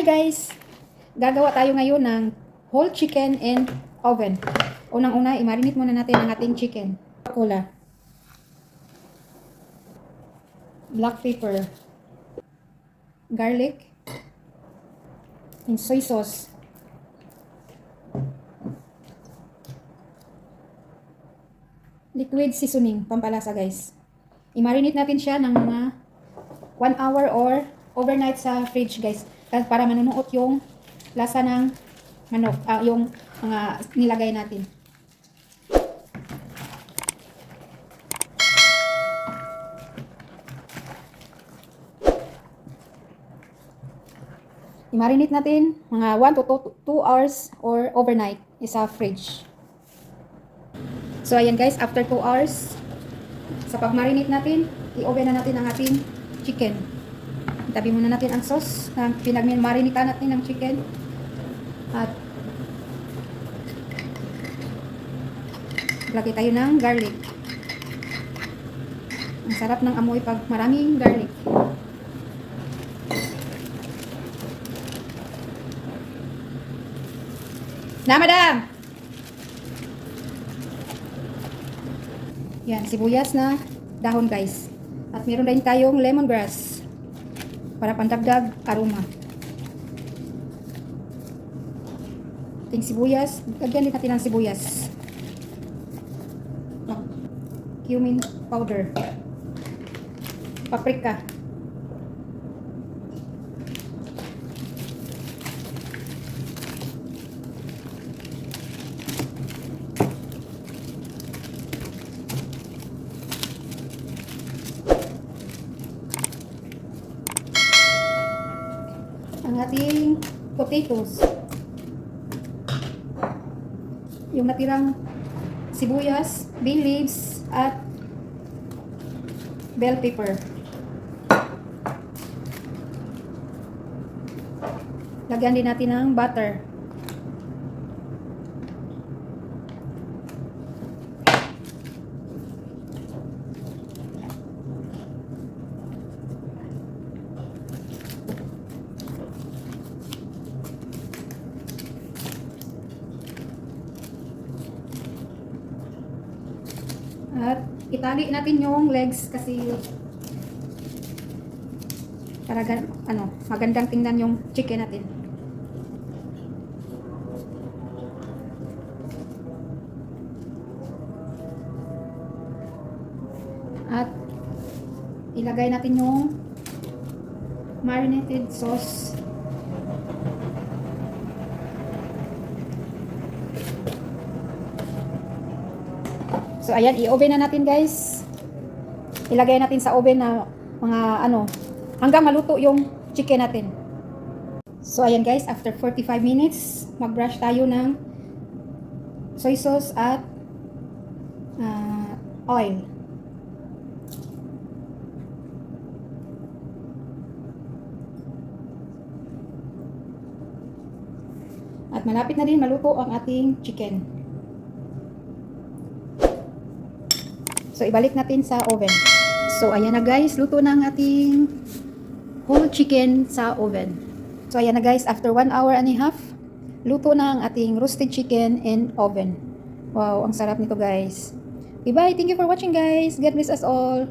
guys! Gagawa tayo ngayon ng whole chicken in oven. Unang-una, i-marinate muna natin ang ating chicken. Cola, black pepper, garlic, and soy sauce. Liquid seasoning, pampalasa guys. I-marinate natin siya ng mga 1 hour or overnight sa fridge guys. Para manunuot yung lasa ng manok, yung mga nilagay natin. I-marinate natin mga 1 to 2 hours or overnight sa fridge. So ayan guys, after 2 hours, sa pag-marinate natin, i-oven na natin ang ating chicken. Itabi muna natin ang sauce na pinag-marinate natin ng chicken. At lagay tayo ng garlic. Ang sarap ng amoy pag maraming garlic. Na, madam! Yan, sibuyas na dahon guys. At meron din tayong lemongrass para pandagdag aroma. Ating sibuyas, lagyan din natin ng sibuyas. Cumin powder. Paprika. Ang ating potatoes, yung natirang sibuyas, bay leaves, at bell pepper. Lagyan din natin ng butter. At itali natin yung legs kasi para magandang tingnan yung chicken natin. At ilagay natin yung marinated sauce. So ayan, i-oven na natin guys. Ilagay natin sa oven na mga hanggang maluto yung chicken natin. So ayan guys, after 45 minutes, mag-brush tayo ng soy sauce at oil. At malapit na din maluto ang ating chicken. So, ibalik natin sa oven. So, ayan na guys. Luto na ang ating whole chicken sa oven. So, ayan na guys. After 1 hour and a half, luto na ang ating roasted chicken in oven. Wow, ang sarap nito guys. Okay, bye. Thank you for watching guys. God bless us all.